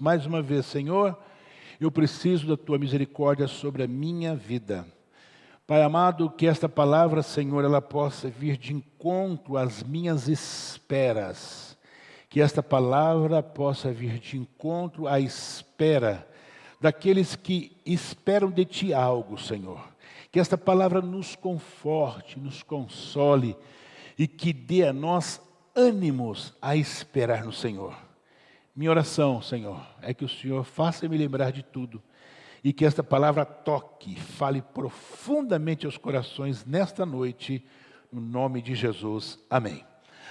Mais uma vez, Senhor, eu preciso da Tua misericórdia sobre a minha vida. Pai amado, que esta palavra, Senhor, ela possa vir de encontro às minhas esperas. Que esta palavra possa vir de encontro à espera daqueles que esperam de Ti algo, Senhor. Que esta palavra nos conforte, nos console e que dê a nós ânimos a esperar no Senhor. Minha oração, Senhor, é que o Senhor faça me lembrar de tudo e que esta palavra toque, fale profundamente aos corações nesta noite, no nome de Jesus. Amém.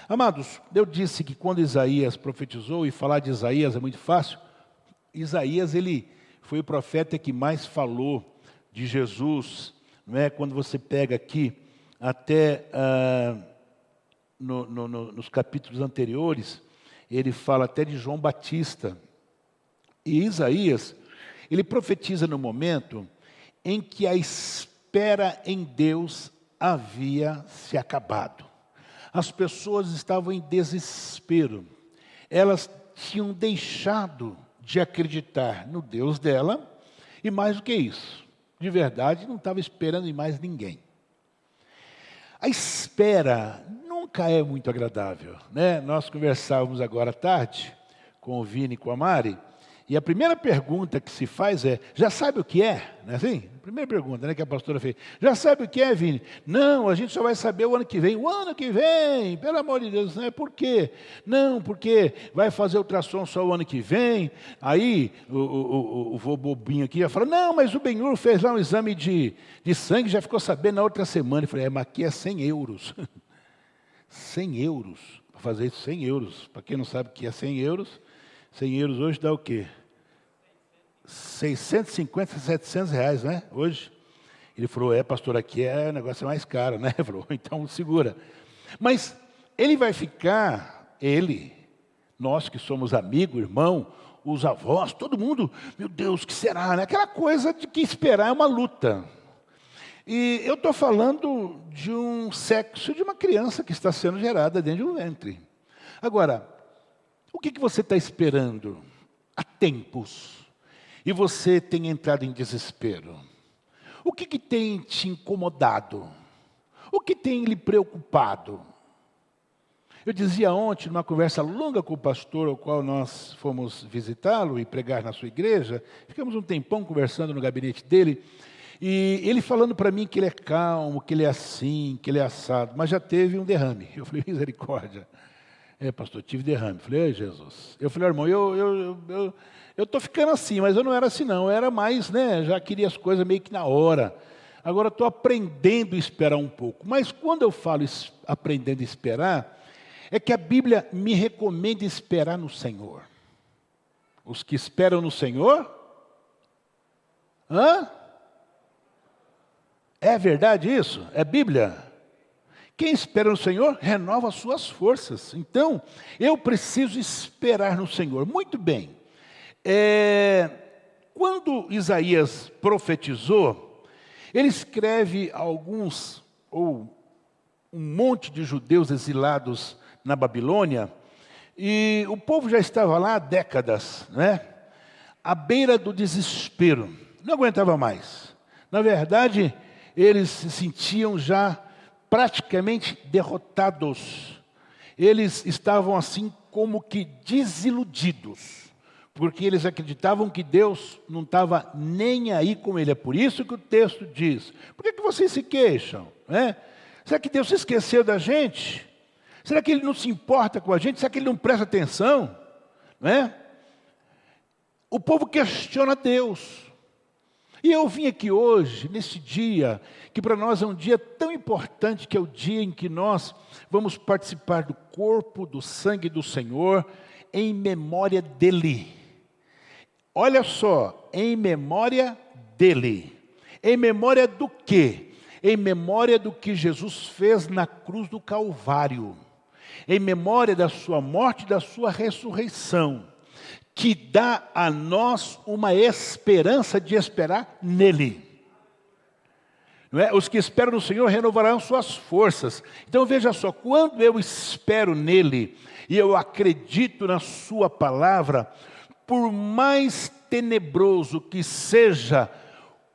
Amados, eu disse que quando Isaías profetizou, e falar de Isaías é muito fácil, Isaías ele foi o profeta que mais falou de Jesus, não é? Quando você pega aqui até nos capítulos anteriores, ele fala até de João Batista. E Isaías, ele profetiza no momento em que a espera em Deus havia se acabado. As pessoas estavam em desespero. Elas tinham deixado de acreditar no Deus dela, e mais do que isso, de verdade, não estava esperando em mais ninguém. A espera nunca é muito agradável, né? Nós conversávamos agora à tarde com o Vini e com a Mari, e a primeira pergunta que se faz é, já sabe o que é? Não é assim? A primeira pergunta, né, que a pastora fez. Já sabe o que é, Vini? Não, a gente só vai saber o ano que vem. O ano que vem, pelo amor de Deus, né? Por quê? Não, porque vai fazer ultrassom só o ano que vem. Aí o vô bobinho aqui já fala, não, mas o Benhur fez lá um exame de sangue, já ficou sabendo na outra semana. Eu falei, mas aqui é 100 euros. 100 euros. Para fazer isso, 100 euros. Para quem não sabe o que é 100 euros, 100 euros hoje dá o quê? 650, 700 reais, né? Hoje. Ele falou, pastor, aqui o negócio é mais caro, né? Ele falou, então segura. Mas ele vai ficar, nós que somos amigos, irmão, os avós, todo mundo, meu Deus, o que será, né? Aquela coisa de que esperar é uma luta. E eu estou falando de um sexo de uma criança que está sendo gerada dentro de um ventre. Agora, o que você está esperando há tempos? E você tem entrado em desespero? O que tem te incomodado? O que tem lhe preocupado? Eu dizia ontem, numa conversa longa com o pastor, ao qual nós fomos visitá-lo e pregar na sua igreja, ficamos um tempão conversando no gabinete dele, e ele falando para mim que ele é calmo, que ele é assim, que ele é assado, mas já teve um derrame. Eu falei, misericórdia. Pastor, tive derrame. Eu falei, Jesus. Eu falei, irmão, eu estou ficando assim, mas eu não era assim não, eu era mais, né, já queria as coisas meio que na hora. Agora estou aprendendo a esperar um pouco. Mas quando eu falo aprendendo a esperar, é que a Bíblia me recomenda esperar no Senhor. Os que esperam no Senhor? É verdade isso? É Bíblia? Quem espera no Senhor, renova as suas forças. Então, eu preciso esperar no Senhor. Muito bem. Quando Isaías profetizou, ele escreve um monte de judeus exilados na Babilônia, e o povo já estava lá há décadas, né? À beira do desespero, não aguentava mais. Na verdade, eles se sentiam já praticamente derrotados. Eles estavam assim como que desiludidos, porque eles acreditavam que Deus não estava nem aí com ele. É por isso que o texto diz, por que vocês se queixam? Será que Deus se esqueceu da gente? Será que Ele não se importa com a gente? Será que Ele não presta atenção? O povo questiona Deus. E eu vim aqui hoje, nesse dia, que para nós é um dia tão importante, que é o dia em que nós vamos participar do corpo, do sangue do Senhor, em memória dEle. Olha só, em memória dEle. Em memória do quê? Em memória do que Jesus fez na cruz do Calvário. Em memória da sua morte e da sua ressurreição, que dá a nós uma esperança de esperar nele. Não é? Os que esperam no Senhor renovarão suas forças. Então veja só, quando eu espero nele, e eu acredito na sua palavra, por mais tenebroso que seja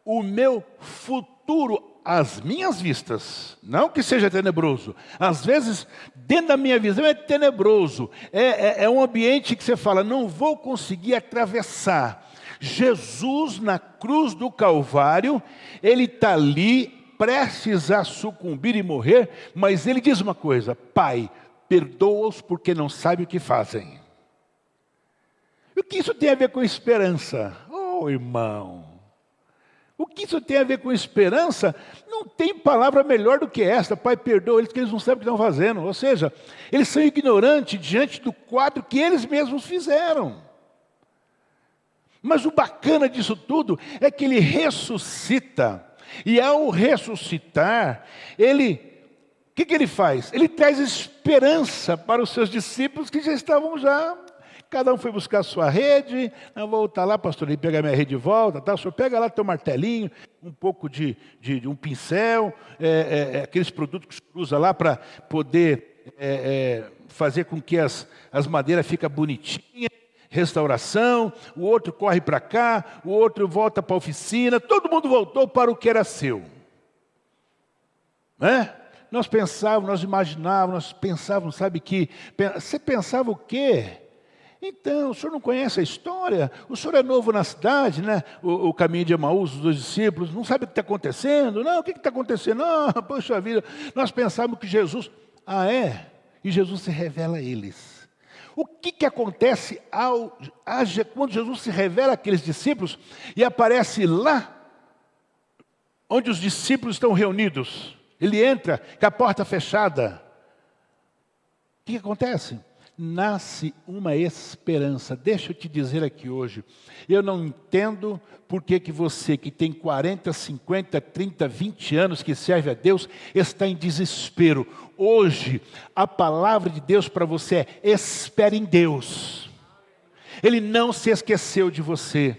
o meu futuro às minhas vistas, não que seja tenebroso, às vezes dentro da minha visão é tenebroso, é um ambiente que você fala, não vou conseguir atravessar. Jesus na cruz do Calvário, ele está ali, prestes a sucumbir e morrer, mas ele diz uma coisa: Pai, perdoa-os porque não sabem o que fazem. E o que isso tem a ver com esperança? Oh, irmão, o que isso tem a ver com esperança? Não tem palavra melhor do que esta: Pai, perdoa eles que eles não sabem o que estão fazendo. Ou seja, eles são ignorantes diante do quadro que eles mesmos fizeram. Mas o bacana disso tudo é que ele ressuscita. E ao ressuscitar, o que ele faz? Ele traz esperança para os seus discípulos que já estavam cada um foi buscar a sua rede. Eu vou voltar lá, pastor, ele pegar minha rede de volta, tá? O senhor pega lá teu martelinho, um pouco de um pincel, aqueles produtos que o senhor usa lá para poder fazer com que as madeiras fiquem bonitinhas. Restauração, o outro corre para cá, o outro volta para a oficina, todo mundo voltou para o que era seu. Nós pensávamos, nós imaginávamos, nós pensávamos, sabe que... Você pensava o quê? Então, o senhor não conhece a história? O senhor é novo na cidade, né? O caminho de Emaús, os 2 discípulos, não sabe o que está acontecendo? Não, o que está acontecendo? Não, poxa vida, nós pensávamos que Jesus... E Jesus se revela a eles. O que acontece quando Jesus se revela àqueles discípulos e aparece lá onde os discípulos estão reunidos? Ele entra com a porta fechada. O que acontece? Nasce uma esperança. Deixa eu te dizer aqui hoje, eu não entendo por que você que tem 40, 50, 30, 20 anos que serve a Deus, está em desespero. Hoje, a palavra de Deus para você é: espere em Deus. Ele não se esqueceu de você.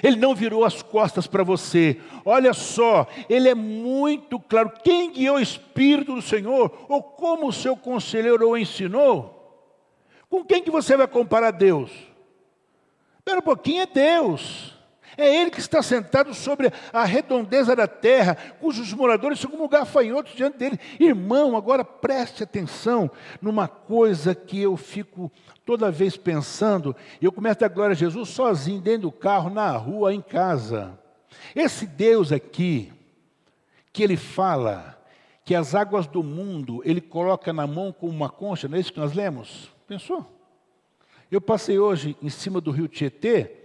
Ele não virou as costas para você. Olha só, ele é muito claro. Quem guiou o Espírito do Senhor? Ou como o seu conselheiro o ensinou? Com quem que você vai comparar Deus? Espera um pouquinho, é Deus. É Ele que está sentado sobre a redondeza da terra, cujos moradores são como gafanhotos diante dele. Irmão, agora preste atenção numa coisa que eu fico toda vez pensando. Eu começo a dar glória a Jesus sozinho, dentro do carro, na rua, em casa. Esse Deus aqui, que Ele fala que as águas do mundo Ele coloca na mão como uma concha, não é isso que nós lemos? Pensou? Eu passei hoje em cima do rio Tietê,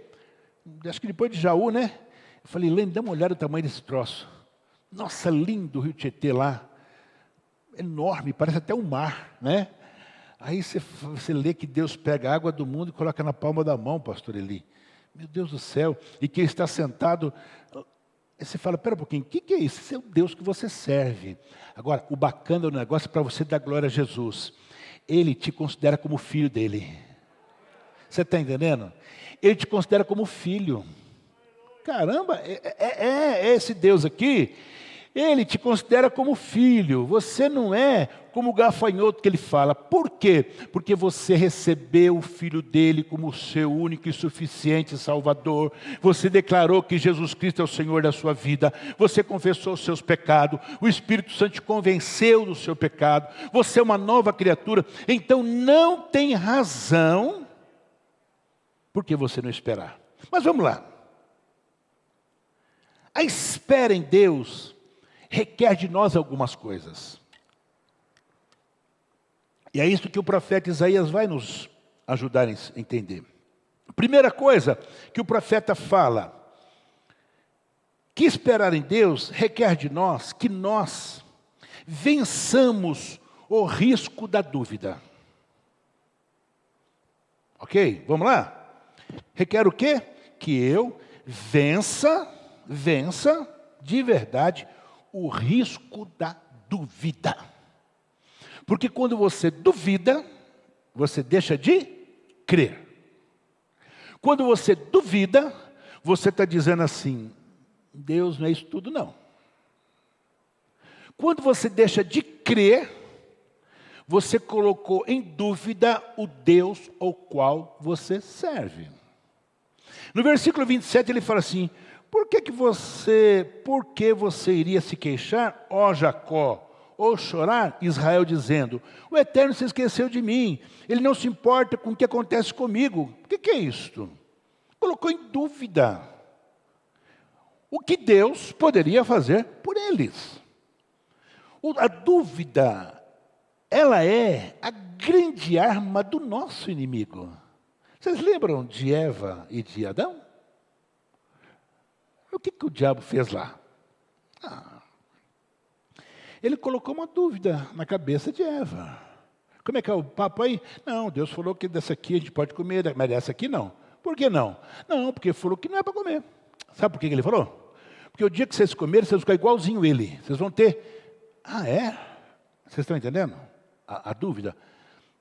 acho que depois de Jaú, né? Eu falei, Lene, dá uma olhada no tamanho desse troço. Nossa, lindo o rio Tietê lá. Enorme, parece até um mar, né? Aí você lê que Deus pega a água do mundo e coloca na palma da mão, pastor Eli. Meu Deus do céu. E que Ele está sentado. Aí você fala, pera um pouquinho, o que é isso? Esse é o Deus que você serve. Agora, o bacana do negócio é para você dar glória a Jesus. Ele te considera como filho dele. Você está entendendo? Ele te considera como filho. Caramba, esse Deus aqui, Ele te considera como filho. Você não é como o gafanhoto que Ele fala. Por quê? Porque você recebeu o Filho dEle como seu único e suficiente Salvador. Você declarou que Jesus Cristo é o Senhor da sua vida. Você confessou os seus pecados. O Espírito Santo te convenceu do seu pecado. Você é uma nova criatura. Então não tem razão por que você não esperar. Mas vamos lá. A espera em Deus requer de nós algumas coisas. E é isso que o profeta Isaías vai nos ajudar a entender. Primeira coisa que o profeta fala, que esperar em Deus requer de nós que nós vençamos o risco da dúvida. Ok? Vamos lá? Requer o quê? Que eu vença de verdade o risco da dúvida. Porque quando você duvida, você deixa de crer. Quando você duvida, você está dizendo assim, Deus não é isso tudo não. Quando você deixa de crer, você colocou em dúvida o Deus ao qual você serve. No versículo 27 ele fala assim: por que você iria se queixar, ó Jacó, ou chorar, Israel, dizendo: o Eterno se esqueceu de mim, Ele não se importa com o que acontece comigo? O que é isto? Colocou em dúvida o que Deus poderia fazer por eles. A dúvida, ela é a grande arma do nosso inimigo. Vocês lembram de Eva e de Adão? O que o diabo fez lá? Ele colocou uma dúvida na cabeça de Eva. Como é que é o papo aí? Não, Deus falou que dessa aqui a gente pode comer, mas dessa aqui não. Por que não? Não, porque falou que não é para comer. Sabe por que ele falou? Porque o dia que vocês comerem, vocês vão ficar igualzinho ele. Vocês vão ter... é? Vocês estão entendendo a dúvida?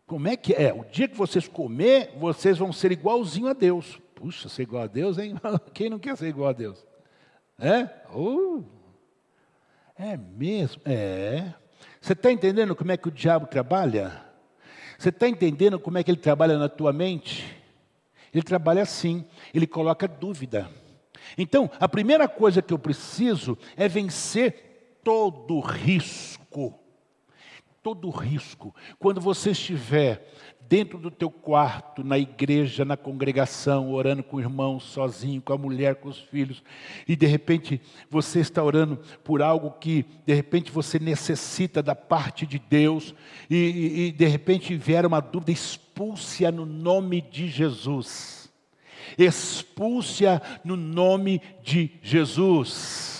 Como é que é? O dia que vocês comer, vocês vão ser igualzinho a Deus. Puxa, ser igual a Deus, hein? Quem não quer ser igual a Deus? É? É mesmo? É. Você está entendendo como é que o diabo trabalha? Você está entendendo como é que ele trabalha na tua mente? Ele trabalha assim, ele coloca dúvida. Então, a primeira coisa que eu preciso é vencer todo risco. Todo risco. Quando você estiver dentro do teu quarto, na igreja, na congregação, orando com o irmão, sozinho, com a mulher, com os filhos, e de repente você está orando por algo que de repente você necessita da parte de Deus, e de repente vier uma dúvida, expulse-a no nome de Jesus. Expulse-a no nome de Jesus.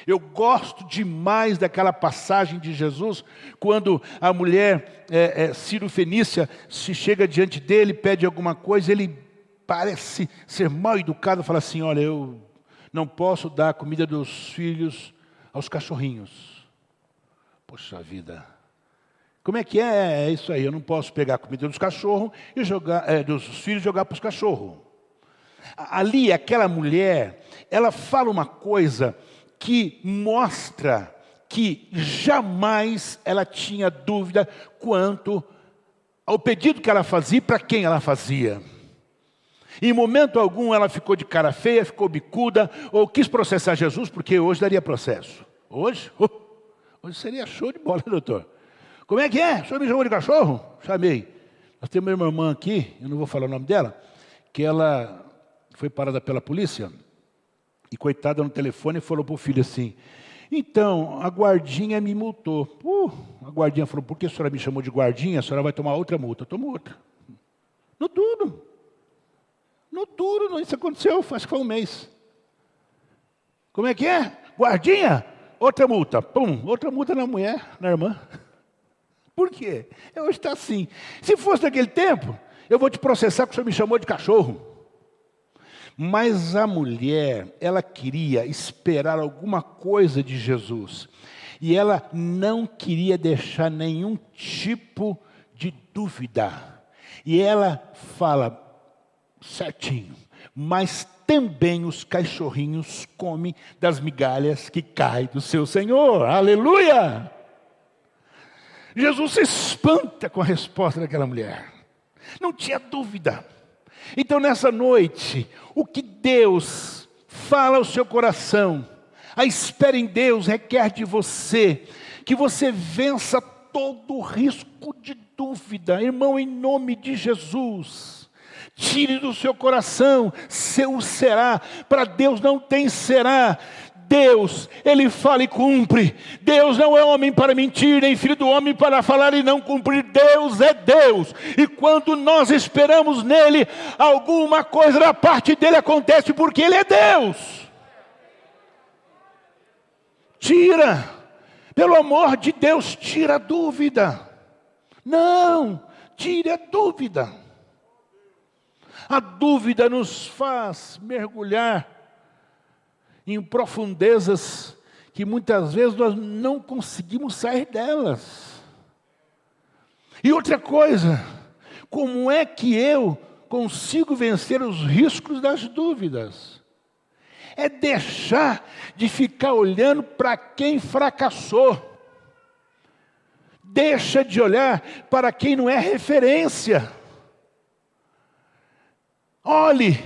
Eu gosto demais daquela passagem de Jesus, quando a mulher Ciro-fenícia se chega diante dele, pede alguma coisa, ele parece ser mal educado, fala assim: olha, eu não posso dar a comida dos filhos aos cachorrinhos. Poxa vida, como é que é isso aí? Eu não posso pegar a comida dos cachorros e jogar, dos filhos e jogar para os cachorros. Ali, aquela mulher, ela fala uma coisa que mostra que jamais ela tinha dúvida quanto ao pedido que ela fazia e para quem ela fazia. Em momento algum ela ficou de cara feia, ficou bicuda, ou quis processar Jesus, porque hoje daria processo. Hoje seria show de bola, doutor. Como é que é? O senhor me chamou de cachorro? Chamei. Nós temos uma irmã aqui, eu não vou falar o nome dela, que ela foi parada pela polícia. E coitada no telefone falou para o filho assim: então, a guardinha me multou. A guardinha falou: por que a senhora me chamou de guardinha? A senhora vai tomar outra multa. Eu tomo outra. No duro, isso aconteceu, acho que foi um mês. Como é que é? Guardinha? Outra multa. Pum, outra multa na mulher, na irmã. Por quê? Hoje está assim. Se fosse naquele tempo, eu vou te processar porque o senhor me chamou de cachorro. Mas a mulher, ela queria esperar alguma coisa de Jesus. E ela não queria deixar nenhum tipo de dúvida. E ela fala certinho: mas também os cachorrinhos comem das migalhas que caem do seu Senhor. Aleluia! Jesus se espanta com a resposta daquela mulher. Não tinha dúvida. Então, nessa noite, o que Deus fala ao seu coração, a espera em Deus requer de você, que você vença todo o risco de dúvida. Irmão, em nome de Jesus, tire do seu coração, seu será. Para Deus não tem será. Deus, Ele fala e cumpre. Deus não é homem para mentir, nem filho do homem para falar e não cumprir. Deus é Deus. E quando nós esperamos nele, alguma coisa da parte dele acontece, porque Ele é Deus. Tira, pelo amor de Deus, tira a dúvida. Não, tire a dúvida. A dúvida nos faz mergulhar em profundezas que muitas vezes nós não conseguimos sair delas. E outra coisa, como é que eu consigo vencer os riscos das dúvidas? É deixar de ficar olhando para quem fracassou. Deixa de olhar para quem não é referência. Olhe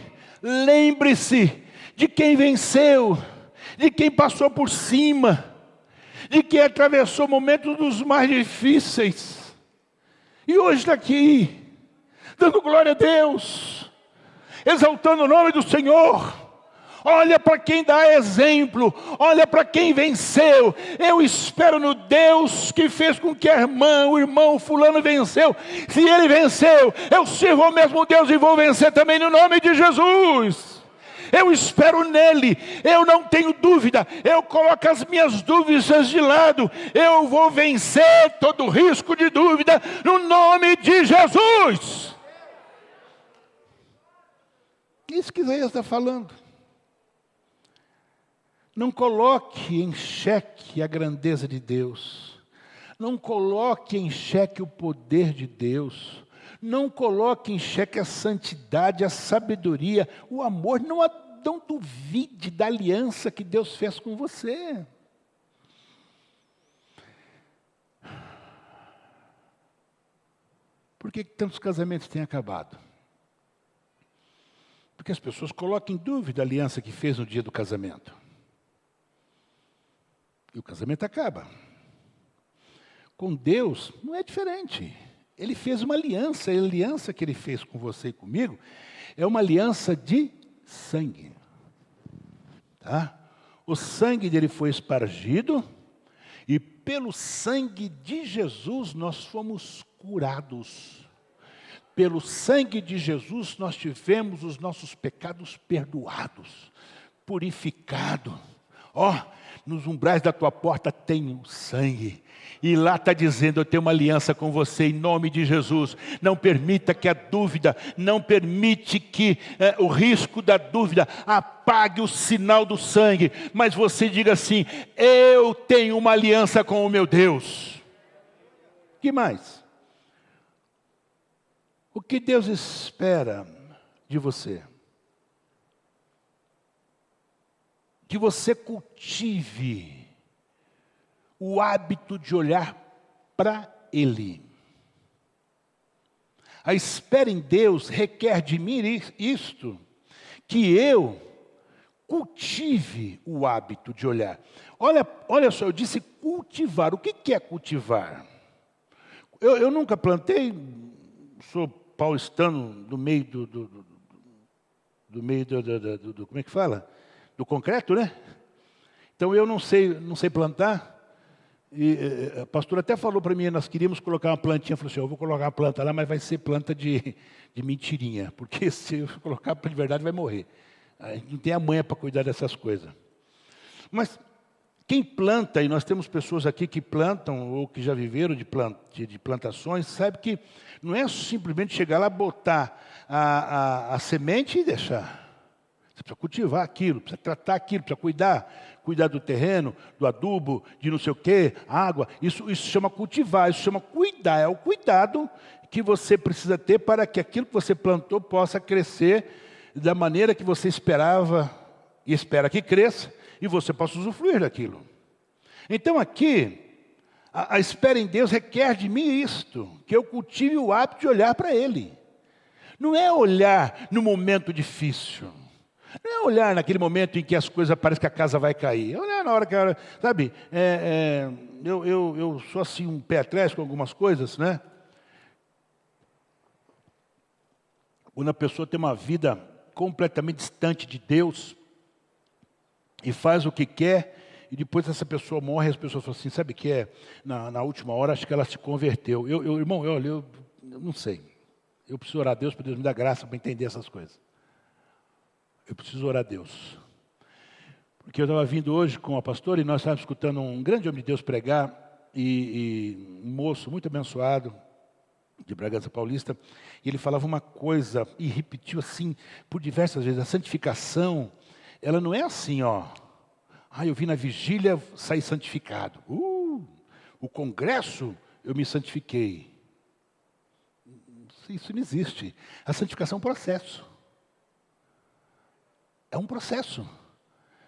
lembre-se de quem venceu, de quem passou por cima, de quem atravessou momentos dos mais difíceis. E hoje está aqui, dando glória a Deus, exaltando o nome do Senhor. Olha para quem dá exemplo, olha para quem venceu. Eu espero no Deus que fez com que a irmã, o irmão fulano venceu. Se ele venceu, eu sirvo ao mesmo Deus e vou vencer também no nome de Jesus. Eu espero nele, eu não tenho dúvida, eu coloco as minhas dúvidas de lado, eu vou vencer todo risco de dúvida no nome de Jesus. Isso que Isaías está falando. Não coloque em xeque a grandeza de Deus. Não coloque em xeque o poder de Deus. Não coloque em xeque a santidade, a sabedoria, o amor. Não duvide da aliança que Deus fez com você. Por que tantos casamentos têm acabado? Porque as pessoas colocam em dúvida a aliança que fez no dia do casamento. E o casamento acaba. Com Deus não é diferente. Ele fez uma aliança. A aliança que Ele fez com você e comigo é uma aliança de sangue. Tá? O sangue dele foi espargido e pelo sangue de Jesus nós fomos curados. Pelo sangue de Jesus nós tivemos os nossos pecados perdoados, purificados. Nos umbrais da tua porta tem um sangue. E lá está dizendo, eu tenho uma aliança com você em nome de Jesus. Não permita que a dúvida, não permite que o risco da dúvida apague o sinal do sangue. Mas você diga assim, eu tenho uma aliança com o meu Deus. Que mais? O que Deus espera de você? Que você cultive o hábito de olhar para Ele. A espera em Deus requer de mim isto, que eu cultive o hábito de olhar. Olha só, eu disse cultivar. O que é cultivar? Eu nunca plantei, sou paulistano do meio do meio do como é que fala? Do concreto, né? Então eu não sei plantar. E a pastora até falou para mim, nós queríamos colocar uma plantinha, falou assim, eu vou colocar uma planta lá, mas vai ser planta de mentirinha, porque se eu colocar de verdade vai morrer. A gente não tem a manha para cuidar dessas coisas. Mas quem planta, e nós temos pessoas aqui que plantam, ou que já viveram de plantações, sabe que não é simplesmente chegar lá, botar a semente e deixar. Você precisa cultivar aquilo, precisa tratar aquilo, precisa cuidar do terreno, do adubo, de não sei o quê, água. Isso chama cultivar, isso chama cuidar. É o cuidado que você precisa ter para que aquilo que você plantou possa crescer da maneira que você esperava e espera que cresça, e você possa usufruir daquilo. Então aqui, a espera em Deus requer de mim isto, que eu cultive o hábito de olhar para Ele. Não é olhar no momento difícil. Não é olhar naquele momento em que as coisas parecem que a casa vai cair. É olhar na hora que ela... Sabe, eu sou assim um pé atrás com algumas coisas, né? Quando a pessoa tem uma vida completamente distante de Deus e faz o que quer, e depois essa pessoa morre, as pessoas falam assim, sabe o que é? Na última hora, acho que ela se converteu. Irmão, eu não sei. Eu preciso orar a Deus, para Deus me dar graça para entender essas coisas. Eu preciso orar a Deus. Porque eu estava vindo hoje com a pastora e nós estávamos escutando um grande homem de Deus pregar, e um moço muito abençoado, de Bragança Paulista, e ele falava uma coisa, e repetiu assim, por diversas vezes, a santificação, ela não é assim, eu vim na vigília, saí santificado. O congresso, eu me santifiquei. Isso não existe. A santificação é um processo. É um processo.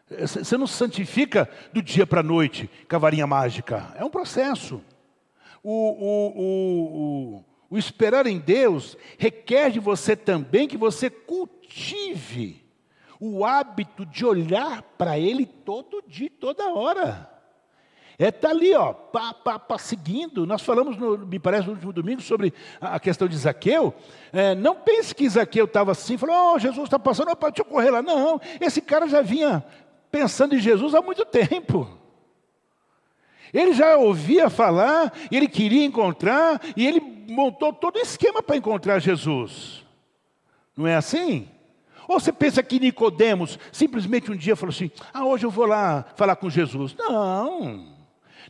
Você não se santifica do dia para a noite, com a varinha mágica. É um processo. O O esperar em Deus requer de você também que você cultive o hábito de olhar para Ele todo dia, toda hora. Está ali, seguindo. Nós falamos, me parece, no último domingo, sobre a questão de Zaqueu. Não pense que Zaqueu estava assim, falou, Jesus está passando, deixa eu correr lá. Não, esse cara já vinha pensando em Jesus há muito tempo. Ele já ouvia falar, e ele queria encontrar, e ele montou todo o esquema para encontrar Jesus. Não é assim? Ou você pensa que Nicodemos simplesmente um dia falou assim, hoje eu vou lá falar com Jesus. Não.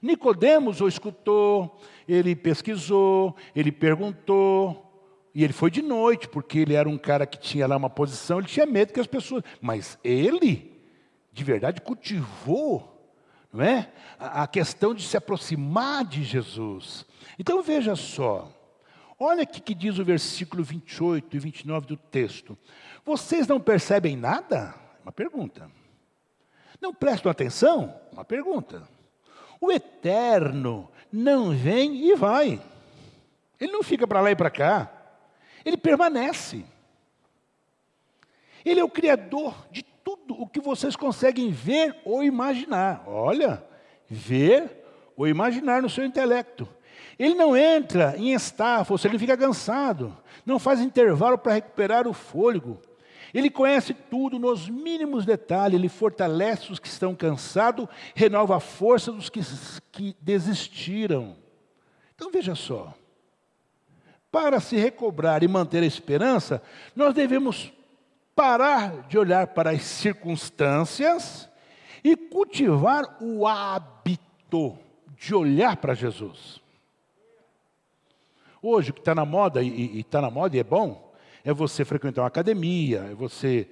Nicodemos o escutou, ele pesquisou, ele perguntou, e ele foi de noite, porque ele era um cara que tinha lá uma posição, ele tinha medo que as pessoas... Mas ele, de verdade, cultivou, não é? A questão de se aproximar de Jesus. Então veja só, olha aqui que diz o versículo 28 e 29 do texto. Vocês não percebem nada? Uma pergunta. Não prestam atenção? Uma pergunta. O Eterno não vem e vai. Ele não fica para lá e para cá. Ele permanece. Ele é o Criador de tudo o que vocês conseguem ver ou imaginar. Olha, ver ou imaginar no seu intelecto. Ele não entra em estafa, ou seja, ele fica cansado. Não faz intervalo para recuperar o fôlego. Ele conhece tudo nos mínimos detalhes. Ele fortalece os que estão cansados, renova a força dos que desistiram. Então veja só. Para se recobrar e manter a esperança, nós devemos parar de olhar para as circunstâncias e cultivar o hábito de olhar para Jesus. Hoje, o que está na moda, e está na moda e é bom, é você frequentar uma academia, é você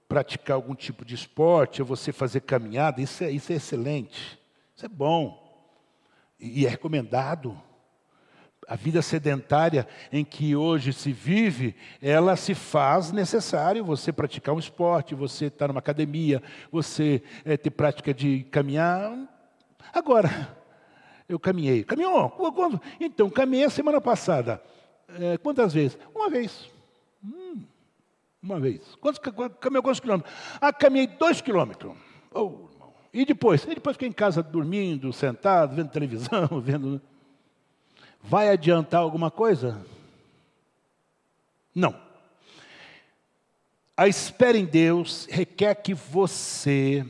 praticar algum tipo de esporte, é você fazer caminhada. Isso é excelente, isso é bom e é recomendado. A vida sedentária em que hoje se vive, ela se faz necessário você praticar um esporte, você estar numa academia, você ter prática de caminhar. Agora, eu caminhei. Caminhou? Quando? Então, caminhei a semana passada. Quantas vezes? Uma vez. Uma vez. Caminhou quantos quilômetros? Caminhei 2 quilômetros. Irmão. E depois? Fiquei em casa dormindo, sentado, vendo televisão, vendo... Vai adiantar alguma coisa? Não. A espera em Deus requer que você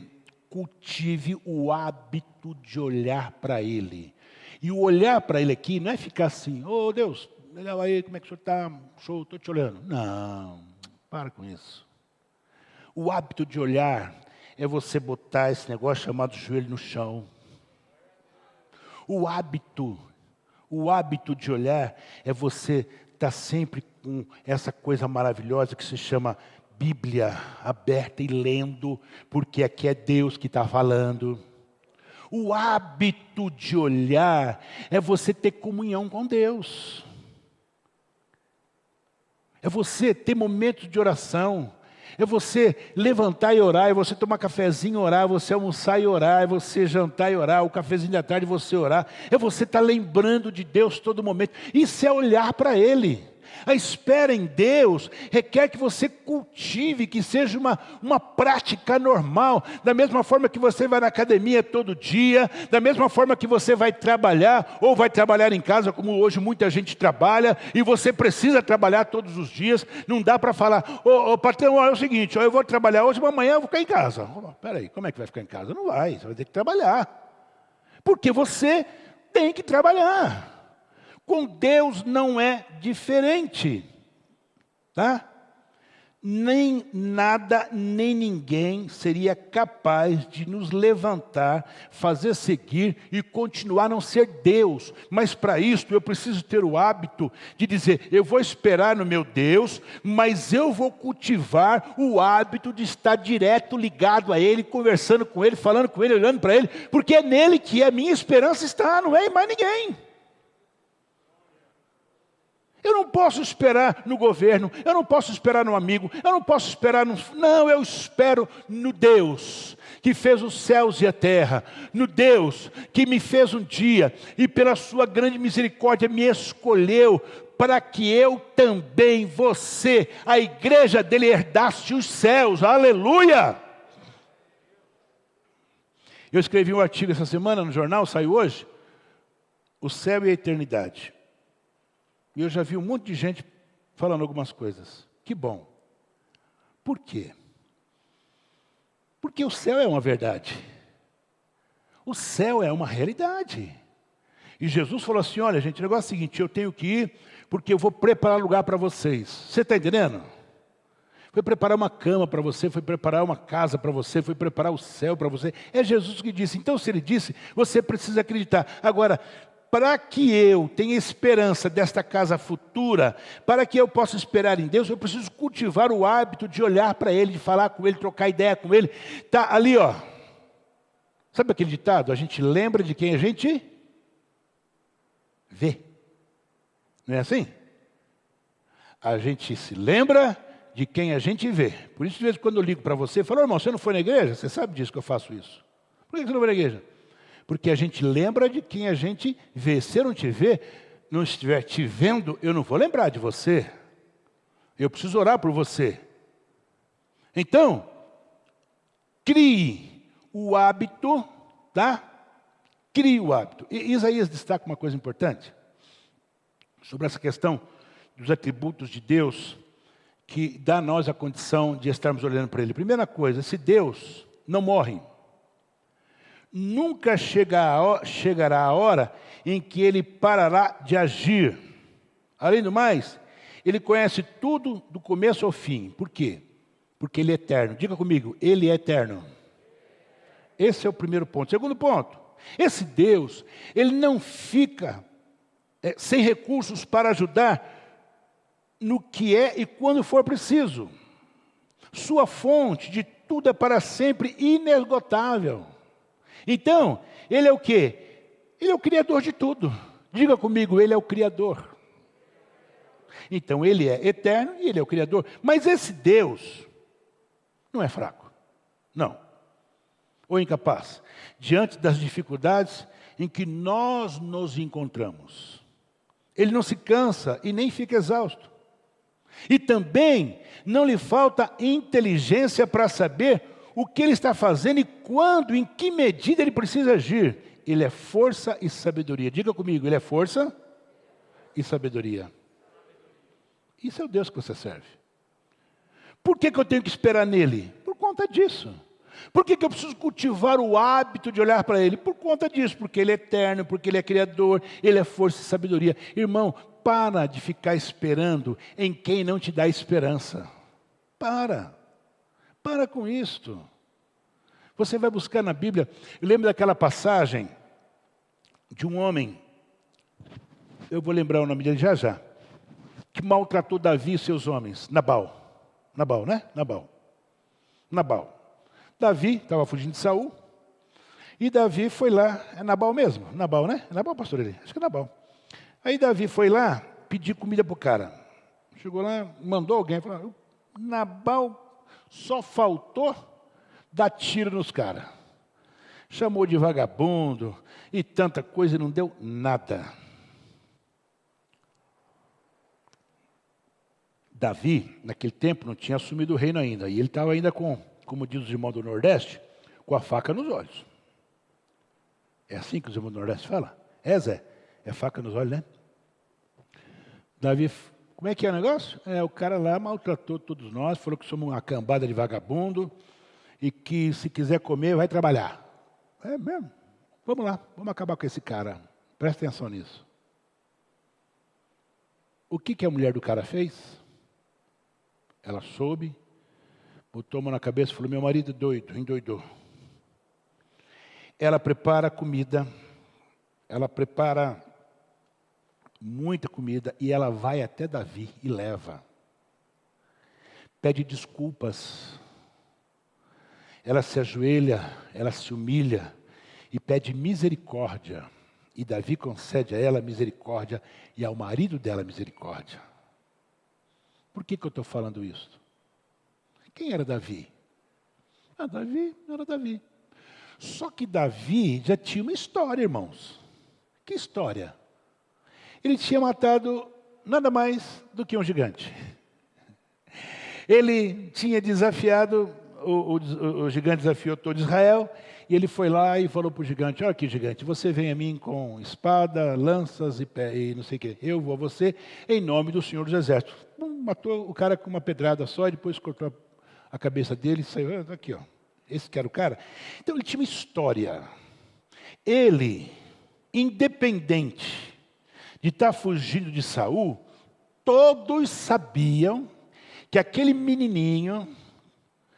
cultive o hábito de olhar para Ele. E o olhar para Ele aqui não é ficar assim, Deus, legal aí, como é que o senhor está? Show, estou te olhando. Não, para com isso. O hábito de olhar é você botar esse negócio chamado joelho no chão. O hábito de olhar é você estar sempre com essa coisa maravilhosa que se chama Bíblia aberta e lendo, porque aqui é Deus que está falando. O hábito de olhar é você ter comunhão com Deus. É você ter momentos de oração. É você levantar e orar, é você tomar cafezinho e orar, é você almoçar e orar, é você jantar e orar, o cafezinho da tarde você orar. É você estar lembrando de Deus todo momento. Isso é olhar para Ele. A espera em Deus requer que você cultive, que seja uma prática normal. Da mesma forma que você vai na academia todo dia, da mesma forma que você vai trabalhar, ou vai trabalhar em casa, como hoje muita gente trabalha, e você precisa trabalhar todos os dias. Não dá para falar, patrão, é o seguinte, eu vou trabalhar hoje, mas amanhã eu vou ficar em casa. Peraí, como é que vai ficar em casa? Não vai, você vai ter que trabalhar. Porque você tem que trabalhar. Com Deus não é diferente, tá? Nem nada, nem ninguém seria capaz de nos levantar, fazer seguir e continuar a não ser Deus. Mas para isso eu preciso ter o hábito de dizer, eu vou esperar no meu Deus, mas eu vou cultivar o hábito de estar direto ligado a Ele, conversando com Ele, falando com Ele, olhando para Ele, porque é nele que a minha esperança está, não é em mais ninguém. Eu não posso esperar no governo, eu não posso esperar no amigo, eu não posso esperar no... Não, eu espero no Deus que fez os céus e a terra, no Deus que me fez um dia e pela sua grande misericórdia me escolheu para que eu também, você, a igreja dele, herdasse os céus. Aleluia! Eu escrevi um artigo essa semana no jornal, saiu hoje, o céu e a eternidade. E eu já vi um monte de gente falando algumas coisas. Que bom. Por quê? Porque o céu é uma verdade. O céu é uma realidade. E Jesus falou assim, olha gente, o negócio é o seguinte, eu tenho que ir porque eu vou preparar lugar para vocês. Você está entendendo? Foi preparar uma cama para você, foi preparar uma casa para você, foi preparar o céu para você. É Jesus que disse. Então se ele disse, você precisa acreditar. Agora, para que eu tenha esperança desta casa futura, para que eu possa esperar em Deus, eu preciso cultivar o hábito de olhar para Ele, de falar com Ele, trocar ideia com Ele. Está ali, ó. Sabe aquele ditado? A gente lembra de quem a gente vê. Não é assim? A gente se lembra de quem a gente vê. Por isso, de vez em quando eu ligo para você, eu falo, irmão, você não foi na igreja? Você sabe disso que eu faço isso. Por que você não foi na igreja? Porque a gente lembra de quem a gente vê. Se eu não te ver, não estiver te vendo, eu não vou lembrar de você. Eu preciso orar por você. Então, crie o hábito, tá? Crie o hábito. E Isaías destaca uma coisa importante sobre essa questão dos atributos de Deus que dá a nós a condição de estarmos olhando para Ele. Primeira coisa, esse Deus não morre. Nunca chegará a hora em que Ele parará de agir. Além do mais, Ele conhece tudo do começo ao fim. Por quê? Porque Ele é eterno. Diga comigo, Ele é eterno. Esse é o primeiro ponto. Segundo ponto, esse Deus, Ele não fica sem recursos para ajudar no que é e quando for preciso. Sua fonte de tudo é para sempre inesgotável. Então, Ele é o quê? Ele é o Criador de tudo. Diga comigo, Ele é o Criador. Então, Ele é eterno e Ele é o Criador. Mas esse Deus não é fraco. Não. Ou incapaz. Diante das dificuldades em que nós nos encontramos. Ele não se cansa e nem fica exausto. E também não lhe falta inteligência para saber o que Ele está fazendo e quando, em que medida Ele precisa agir. Ele é força e sabedoria. Diga comigo, Ele é força e sabedoria. Isso é o Deus que você serve. Por que eu tenho que esperar nele? Por conta disso. Por que eu preciso cultivar o hábito de olhar para Ele? Por conta disso, porque Ele é eterno, porque Ele é Criador, Ele é força e sabedoria. Irmão, para de ficar esperando em quem não te dá esperança. Para com isto. Você vai buscar na Bíblia, eu lembro daquela passagem de um homem, eu vou lembrar o nome dele já, que maltratou Davi e seus homens, Nabal, né? Nabal. Davi estava fugindo de Saul, e Davi foi lá, é Nabal mesmo? Nabal, né? É Nabal, pastor ele? Acho que é Nabal. Aí Davi foi lá pedir comida para o cara. Chegou lá, mandou alguém, falou, Nabal só faltou dar tiro nos caras. Chamou de vagabundo e tanta coisa e não deu nada. Davi, naquele tempo, não tinha assumido o reino ainda. E ele estava ainda com, como diz os irmãos do Nordeste, com a faca nos olhos. É assim que os irmãos do Nordeste falam? É, Zé? É faca nos olhos, né? Davi, como é que é o negócio? O cara lá maltratou todos nós, falou que somos uma cambada de vagabundo e que se quiser comer, vai trabalhar. É mesmo? Vamos lá, vamos acabar com esse cara. Presta atenção nisso. O que a mulher do cara fez? Ela soube, botou a mão na cabeça e falou, meu marido é doido, endoidou. Ela prepara comida, ela prepara muita comida e ela vai até Davi e leva. Pede desculpas. Ela se ajoelha, ela se humilha e pede misericórdia. E Davi concede a ela misericórdia e ao marido dela misericórdia. Por que eu estou falando isso? Quem era Davi? Davi era Davi. Só que Davi já tinha uma história, irmãos. Que história? Ele tinha matado nada mais do que um gigante. Ele tinha desafiado, o gigante desafiou todo Israel, e ele foi lá e falou para o gigante: olha aqui, gigante, você vem a mim com espada, lanças e não sei o quê. Eu vou a você em nome do Senhor dos Exércitos. Matou o cara com uma pedrada só, e depois cortou a cabeça dele e saiu, aqui, ó. Esse que era o cara. Então ele tinha uma história. Ele, independente de estar fugindo de Saul, todos sabiam que aquele menininho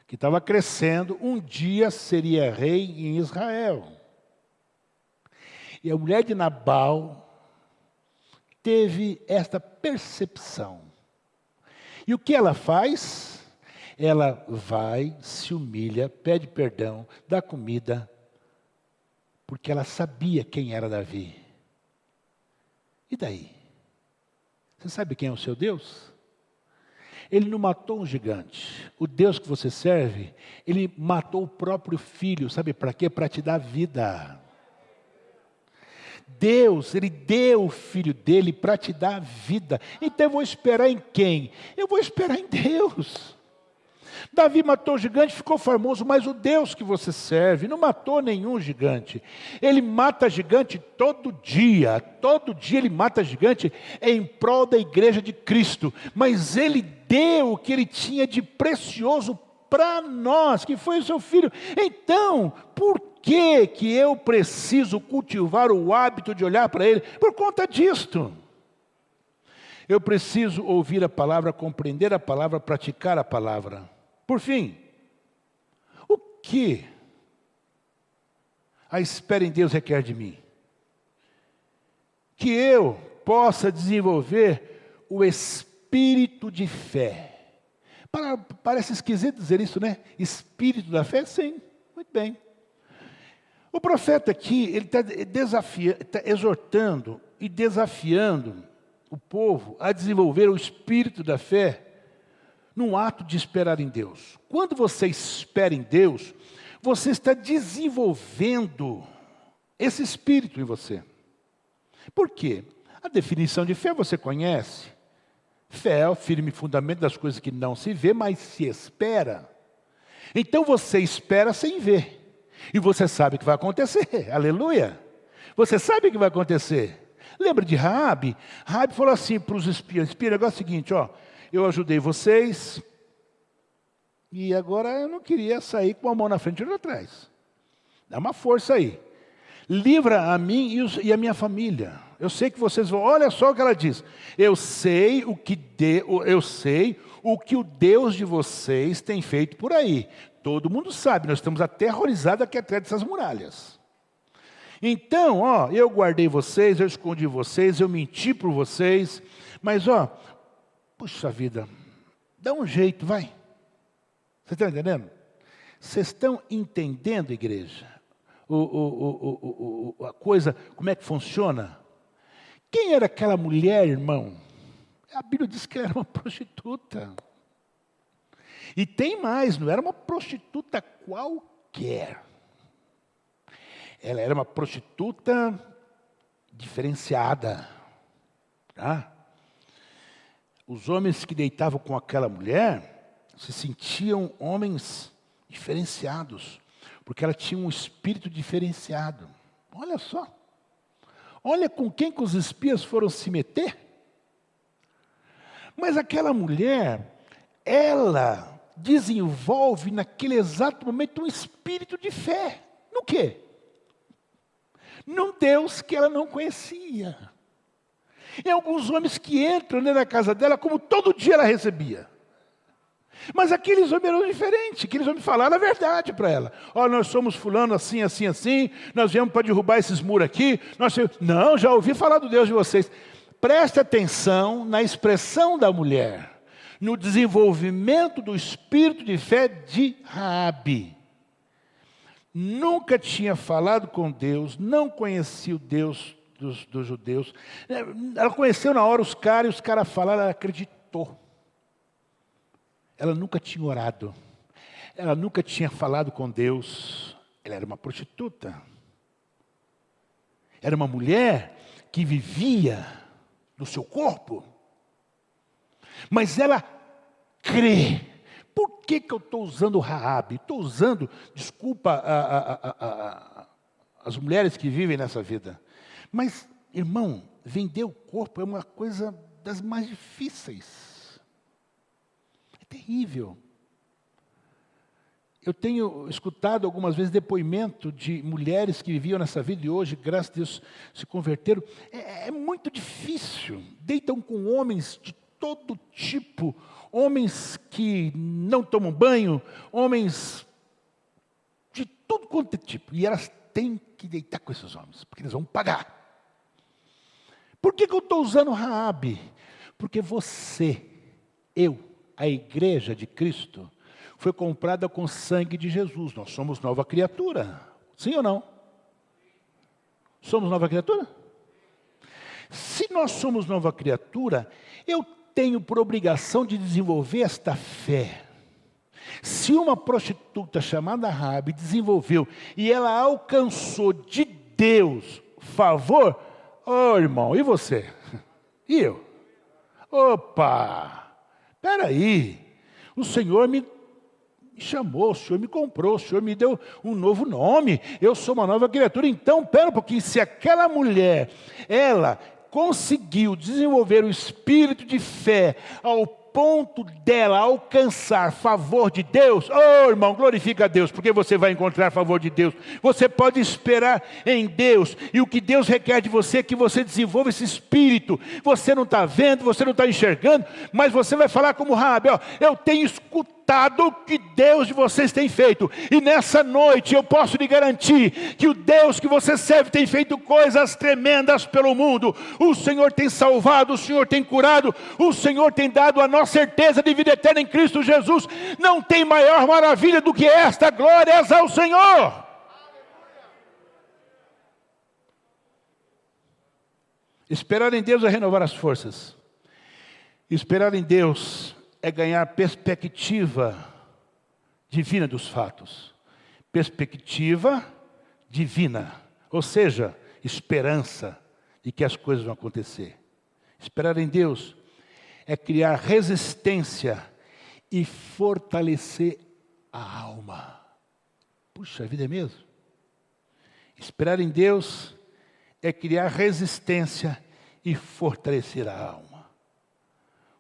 que estava crescendo, um dia seria rei em Israel. E a mulher de Nabal teve esta percepção. E o que ela faz? Ela vai, se humilha, pede perdão, dá comida, porque ela sabia quem era Davi. E daí? Você sabe quem é o seu Deus? Ele não matou um gigante. O Deus que você serve, ele matou o próprio filho. Sabe para quê? Para te dar vida. Deus, ele deu o filho dele para te dar vida. Então eu vou esperar em quem? Eu vou esperar em Deus. Davi matou o gigante, ficou famoso, mas o Deus que você serve não matou nenhum gigante. Ele mata gigante todo dia ele mata gigante em prol da igreja de Cristo. Mas ele deu o que ele tinha de precioso para nós, que foi o seu filho. Então, por que eu preciso cultivar o hábito de olhar para ele? Por conta disto. Eu preciso ouvir a palavra, compreender a palavra, praticar a palavra. Por fim, o que a espera em Deus requer de mim? Que eu possa desenvolver o espírito de fé. Parece esquisito dizer isso, né? Espírito da fé? Sim, muito bem. O profeta aqui, ele está exortando e desafiando o povo a desenvolver o espírito da fé num ato de esperar em Deus. Quando você espera em Deus, você está desenvolvendo esse espírito em você. Por quê? A definição de fé você conhece. Fé é o firme fundamento das coisas que não se vê, mas se espera. Então você espera sem ver. E você sabe que vai acontecer. Aleluia! Você sabe que vai acontecer. Lembra de Raabe? Raabe falou assim para os espias: espia, o negócio é o seguinte, ó. Eu ajudei vocês, e agora eu não queria sair com a mão na frente e outra atrás. Dá uma força aí. Livra a mim e a minha família. Eu sei que vocês vão... Olha só o que ela diz. Eu sei o que o Deus de vocês tem feito por aí. Todo mundo sabe, nós estamos aterrorizados aqui atrás dessas muralhas. Então, ó, eu guardei vocês, eu escondi vocês, eu menti por vocês, mas ó... Puxa vida, dá um jeito, vai. Você está entendendo? Vocês estão entendendo, igreja? A coisa, como é que funciona? Quem era aquela mulher, irmão? A Bíblia diz que ela era uma prostituta. E tem mais, não era uma prostituta qualquer. Ela era uma prostituta diferenciada. Tá? Os homens que deitavam com aquela mulher se sentiam homens diferenciados, porque ela tinha um espírito diferenciado. Olha só. Olha com quem que os espias foram se meter. Mas aquela mulher, ela desenvolve naquele exato momento um espírito de fé. No quê? Num Deus que ela não conhecia. E alguns homens que entram dentro da casa dela, como todo dia ela recebia. Mas aqueles homens eram diferentes, aqueles homens falaram a verdade para ela. Ó, nós somos fulano assim, assim, assim, nós viemos para derrubar esses muros aqui. Não, já ouvi falar do Deus de vocês. Preste atenção na expressão da mulher, no desenvolvimento do espírito de fé de Raabe. Nunca tinha falado com Deus, não conhecia o Deus dos judeus. Ela conheceu na hora os caras, e os caras falaram, ela acreditou. Ela nunca tinha orado. Ela nunca tinha falado com Deus. Ela era uma prostituta. Era uma mulher que vivia no seu corpo. Mas ela crê. Por que eu estou usando Raabe? Estou usando, desculpa, as mulheres que vivem nessa vida. Mas, irmão, vender o corpo é uma coisa das mais difíceis. É terrível. Eu tenho escutado algumas vezes depoimento de mulheres que viviam nessa vida e hoje, graças a Deus, se converteram. É muito difícil. Deitam com homens de todo tipo, homens que não tomam banho, homens de todo quanto é tipo. E elas têm que deitar com esses homens, porque eles vão pagar. Por que eu estou usando Raabe? Porque você, eu, a igreja de Cristo, foi comprada com o sangue de Jesus. Nós somos nova criatura. Sim ou não? Somos nova criatura? Se nós somos nova criatura, eu tenho por obrigação de desenvolver esta fé. Se uma prostituta chamada Raabe desenvolveu e ela alcançou de Deus favor, irmão, e você? E eu? Opa! Espera aí, o Senhor me chamou, o Senhor me comprou, o Senhor me deu um novo nome, eu sou uma nova criatura. Então, espera um pouquinho, se aquela mulher, ela conseguiu desenvolver o espírito de fé ao ponto dela alcançar favor de Deus, irmão, glorifica a Deus, porque você vai encontrar favor de Deus. Você pode esperar em Deus, e o que Deus requer de você é que você desenvolva esse espírito. Você não está vendo, você não está enxergando, mas você vai falar como Raabe, eu tenho escutado o que Deus de vocês tem feito, e nessa noite eu posso lhe garantir que o Deus que você serve tem feito coisas tremendas pelo mundo. O Senhor tem salvado, o Senhor tem curado, o Senhor tem dado a nossa certeza de vida eterna em Cristo Jesus. Não tem maior maravilha do que esta. Glórias ao Senhor. Esperar em Deus é renovar as forças. Esperar em Deus é ganhar perspectiva divina dos fatos. Perspectiva divina, ou seja, esperança de que as coisas vão acontecer. Esperar em Deus é criar resistência e fortalecer a alma. Puxa, a vida é mesmo? Esperar em Deus é criar resistência e fortalecer a alma.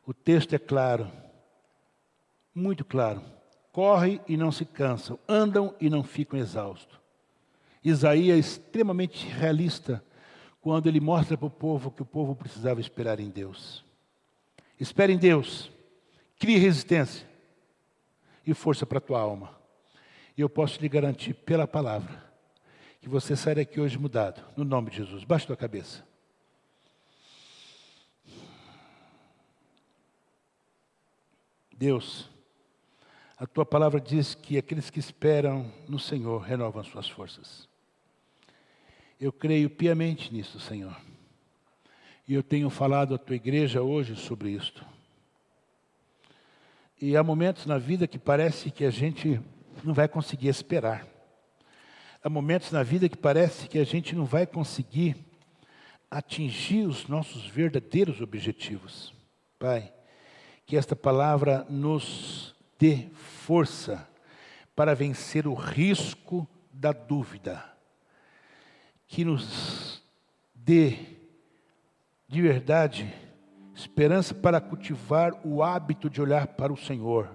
O texto é claro, muito claro. Correm e não se cansam, andam e não ficam exaustos. Isaías é extremamente realista quando ele mostra para o povo que o povo precisava esperar em Deus. Espere em Deus, crie resistência e força para a tua alma. E eu posso lhe garantir pela palavra que você sai daqui hoje mudado, no nome de Jesus. Baixe tua cabeça. Deus, a tua palavra diz que aqueles que esperam no Senhor renovam suas forças. Eu creio piamente nisso, Senhor. E eu tenho falado à tua igreja hoje sobre isto. E há momentos na vida que parece que a gente não vai conseguir esperar. Há momentos na vida que parece que a gente não vai conseguir atingir os nossos verdadeiros objetivos. Pai, que esta palavra nos dê força para vencer o risco da dúvida. Que nos dê, de verdade, esperança para cultivar o hábito de olhar para o Senhor.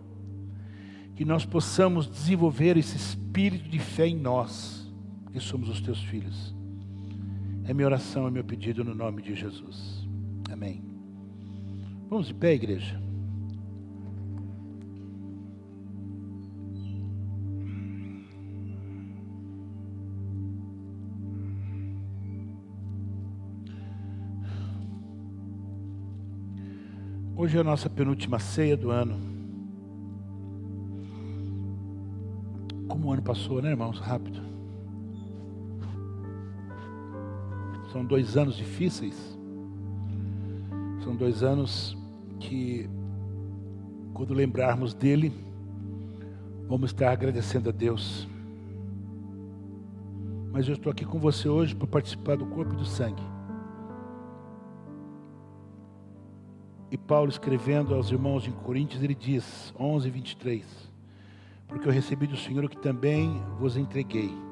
Que nós possamos desenvolver esse espírito de fé em nós, que somos os teus filhos. É minha oração, é meu pedido no nome de Jesus. Amém. Vamos de pé, igreja. Hoje é a nossa penúltima ceia do ano. Como o ano passou, né, irmãos? Rápido. São 2 anos difíceis. São 2 anos que, quando lembrarmos dele, vamos estar agradecendo a Deus. Mas eu estou aqui com você hoje para participar do corpo e do sangue. E Paulo, escrevendo aos irmãos em Coríntios, ele diz, 11:23, porque eu recebi do Senhor o que também vos entreguei,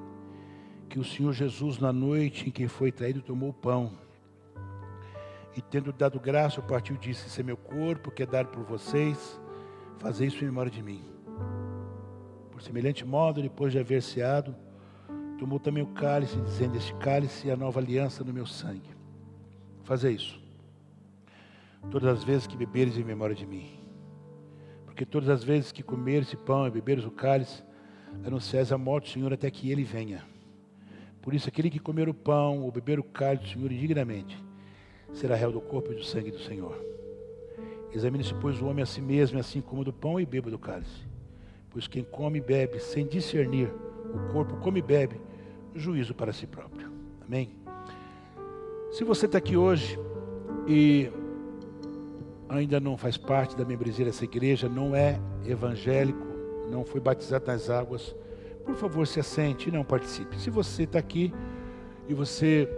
que o Senhor Jesus, na noite em que foi traído, tomou o pão, e tendo dado graça, partiu e disse, esse é meu corpo, que é dado por vocês, fazei isso em memória de mim. Por semelhante modo, depois de haver ceado, tomou também o cálice, dizendo, este cálice é a nova aliança no meu sangue. Fazei isso todas as vezes que beberes em memória de mim. Porque todas as vezes que comeres esse pão e beberes o cálice, anunciais a morte do Senhor até que ele venha. Por isso, aquele que comer o pão ou beber o cálice do Senhor indignamente, será réu do corpo e do sangue do Senhor. Examine-se, pois, o homem a si mesmo, assim como do pão e beba do cálice. Pois quem come e bebe, sem discernir o corpo, come e bebe, juízo para si próprio. Amém? Se você está aqui hoje e ainda não faz parte da membresia dessa igreja, não é evangélico, não foi batizado nas águas, por favor, se assente e não participe. Se você está aqui e você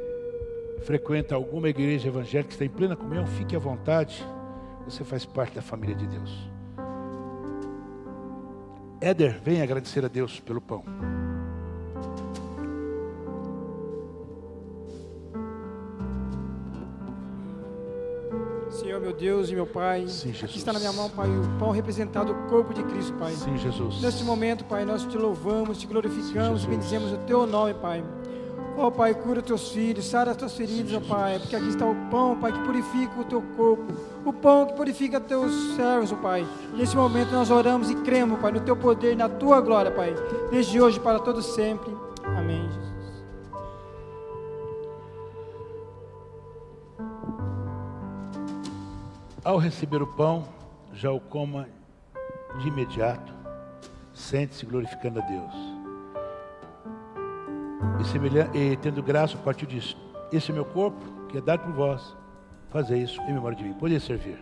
frequenta alguma igreja evangélica que está em plena comunhão, fique à vontade, você faz parte da família de Deus. Éder, venha agradecer a Deus pelo pão. Senhor, meu Deus e meu Pai, Sim, Jesus. aqui está na minha mão, Pai, o pão representado o corpo de Cristo, Pai. Sim, Jesus. Neste momento, Pai, nós te louvamos, te glorificamos, Sim, bendizemos o Teu nome, Pai. Ó, Pai, cura Teus filhos, sara as Tuas feridas, ó, Pai, porque aqui está o pão, Pai, que purifica o Teu corpo, o pão que purifica Teus servos, ó, Pai. Neste momento nós oramos e cremos, Pai, no Teu poder e na Tua glória, Pai, desde hoje para todo sempre. Amém, Jesus. Ao receber o pão, já o coma de imediato, sente-se glorificando a Deus. E tendo graça, partiu disso. Esse é meu corpo, que é dado por vós. Fazei isso em memória de mim. Pode servir.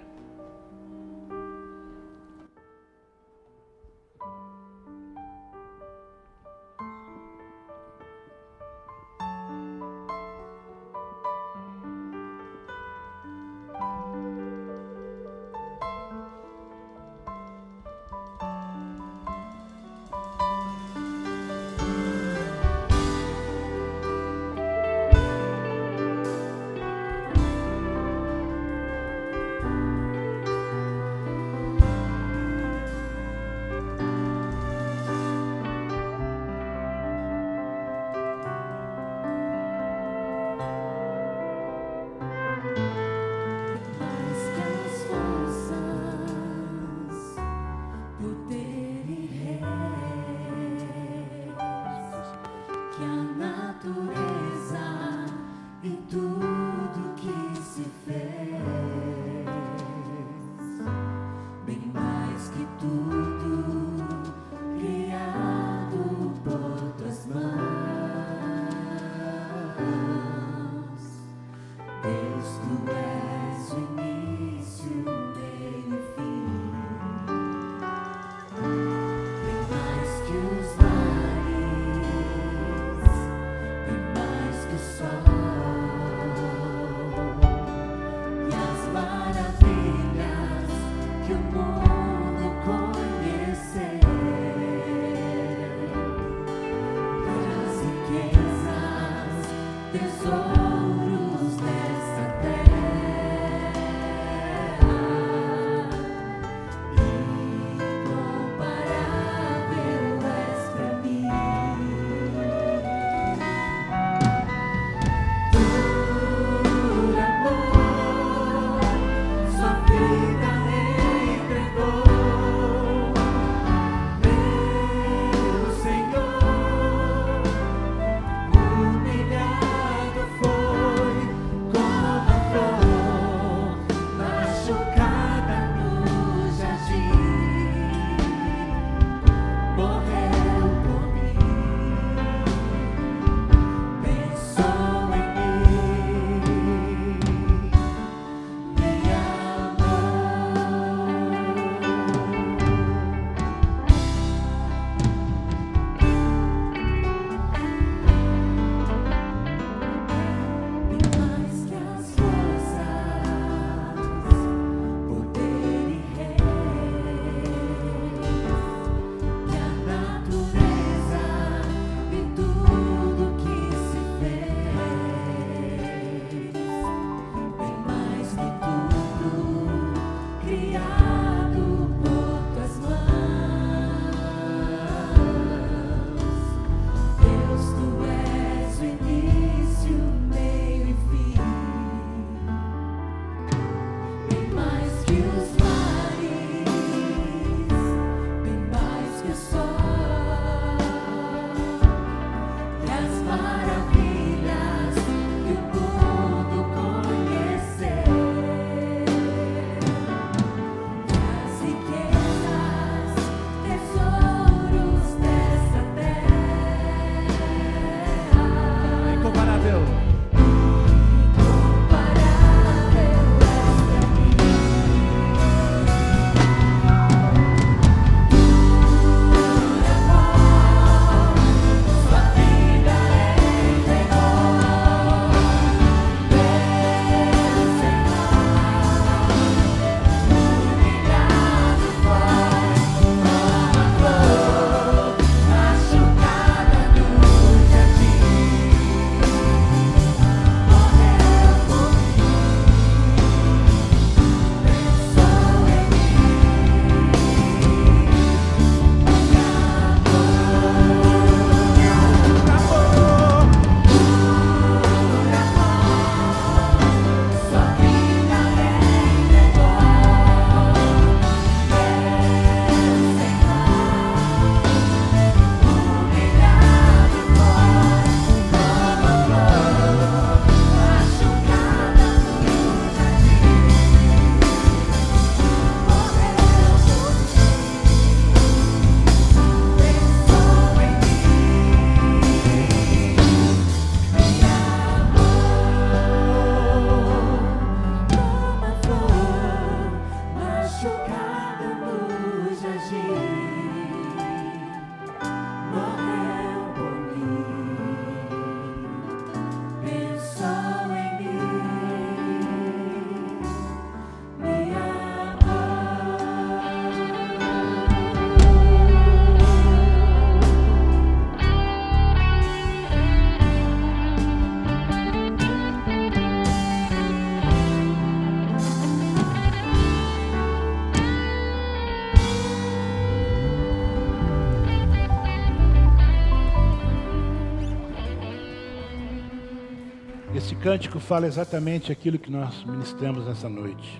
Esse cântico fala exatamente aquilo que nós ministramos nessa noite.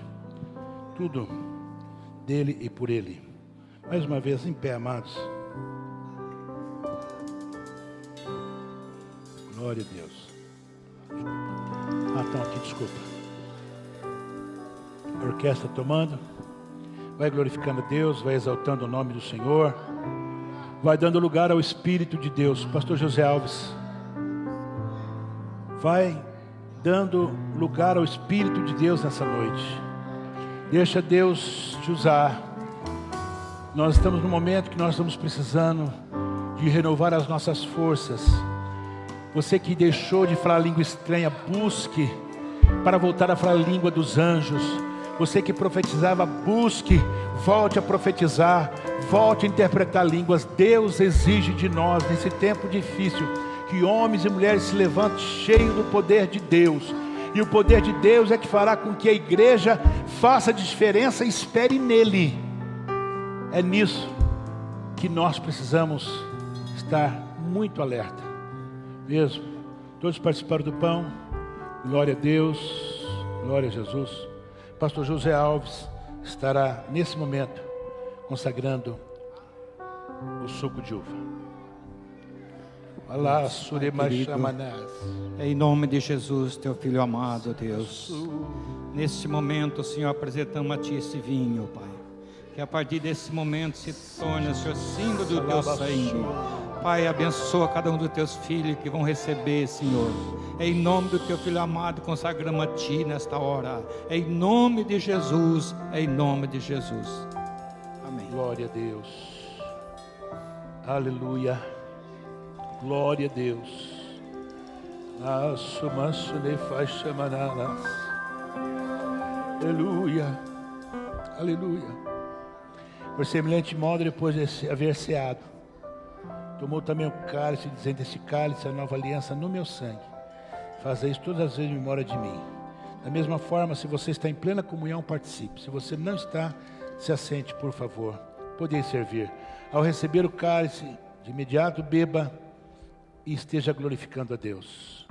Tudo dele e por ele. Mais uma vez, em pé, amados. Glória a Deus. Estão aqui, desculpa. A orquestra tomando. Vai glorificando a Deus, vai exaltando o nome do Senhor. Vai dando lugar ao Espírito de Deus. Pastor José Alves. Vai dando lugar ao Espírito de Deus nessa noite. Deixa Deus te usar. Nós estamos num momento que nós estamos precisando de renovar as nossas forças. Você que deixou de falar língua estranha, busque para voltar a falar a língua dos anjos. Você que profetizava, busque, volte a profetizar, volte a interpretar línguas. Deus exige de nós, nesse tempo difícil, que homens e mulheres se levantem cheios do poder de Deus. E o poder de Deus é que fará com que a igreja faça diferença e espere nele. É nisso que nós precisamos estar muito alerta. Mesmo, todos participaram do pão. Glória a Deus, glória a Jesus. Pastor José Alves estará nesse momento consagrando o suco de uva. Alá, suremachamanás. Em nome de Jesus, teu filho amado, Deus. Nesse momento, Senhor, apresentamos a Ti esse vinho, Pai. Que a partir desse momento se torne, Senhor, símbolo do Teu sangue. Pai, abençoa cada um dos Teus filhos que vão receber, Senhor. Em nome do Teu filho amado, consagramos a Ti nesta hora. Em nome de Jesus, em nome de Jesus. Amém. Glória a Deus. Aleluia. Glória a Deus. Aleluia. Aleluia. Por semelhante modo, depois de haver ceado, tomou também o cálice, dizendo: este cálice é a nova aliança no meu sangue. Fazeis todas as vezes em memória de mim. Da mesma forma, se você está em plena comunhão, participe. Se você não está, se assente, por favor. Podeis servir. Ao receber o cálice, de imediato beba e esteja glorificando a Deus.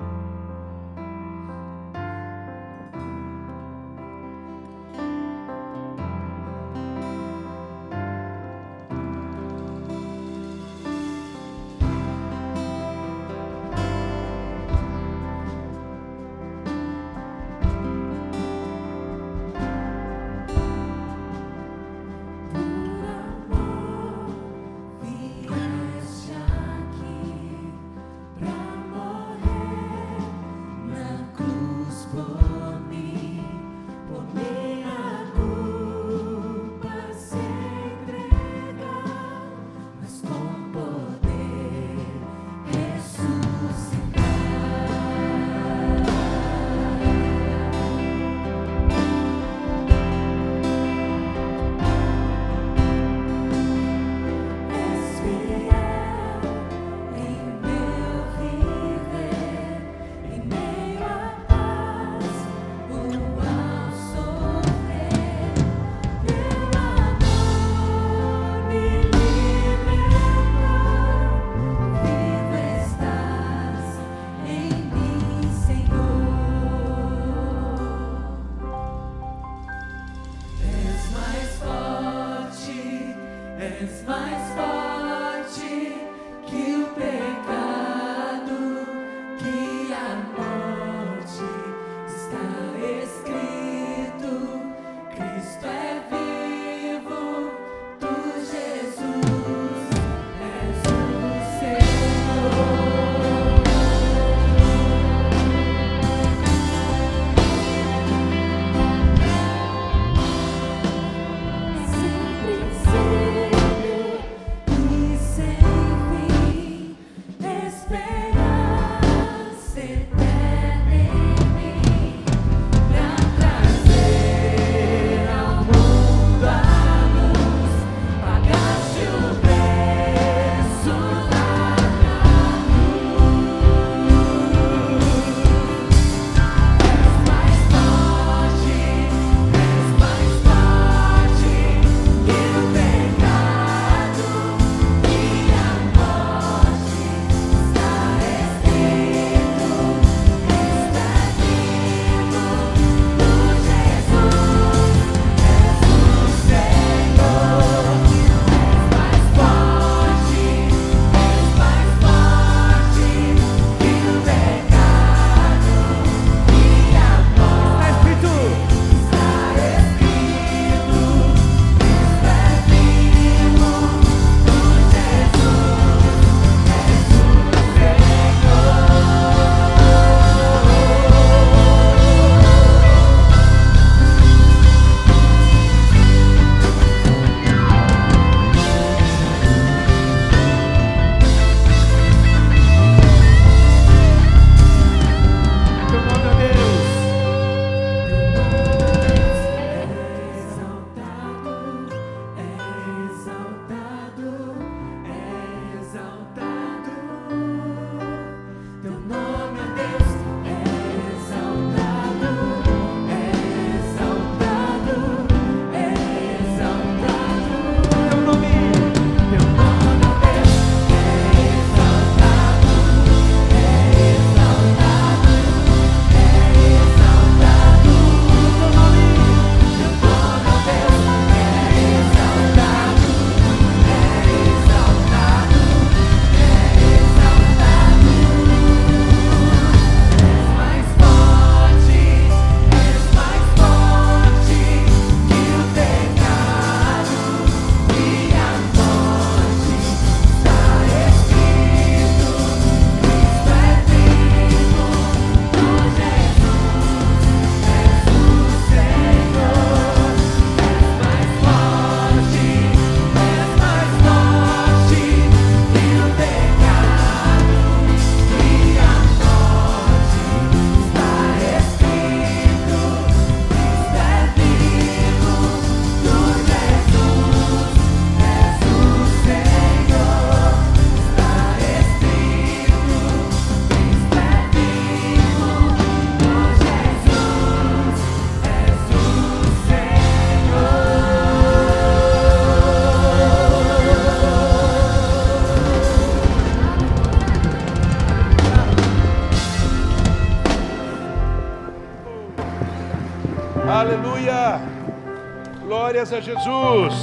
Glórias a Jesus.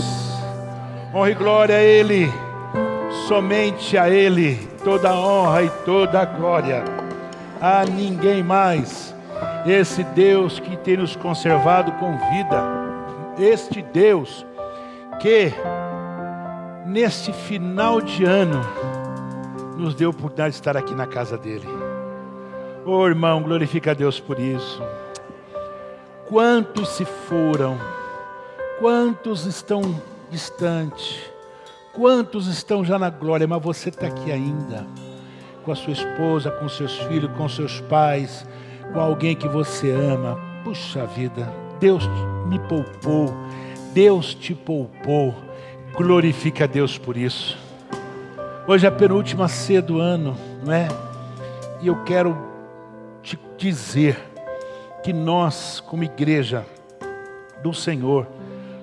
Honra e glória a Ele. Somente a Ele toda a honra e toda a glória. A ninguém mais. Esse Deus que tem nos conservado com vida. Este Deus que neste final de ano nos deu a oportunidade de estar aqui na casa dele. Oh, irmão, glorifica a Deus por isso. Quantos se foram? Quantos estão distantes? Quantos estão já na glória? Mas você está aqui ainda, com a sua esposa, com seus filhos, com seus pais, com alguém que você ama. Puxa vida, Deus me poupou, Deus te poupou. Glorifica a Deus por isso. Hoje é a penúltima ceia do ano, não é? E eu quero te dizer que nós, como igreja do Senhor,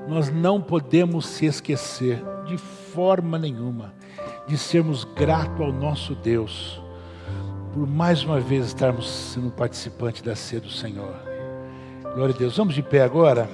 nós não podemos se esquecer de forma nenhuma de sermos gratos ao nosso Deus por mais uma vez estarmos sendo participantes da ceia do Senhor. Glória a Deus. Vamos de pé agora.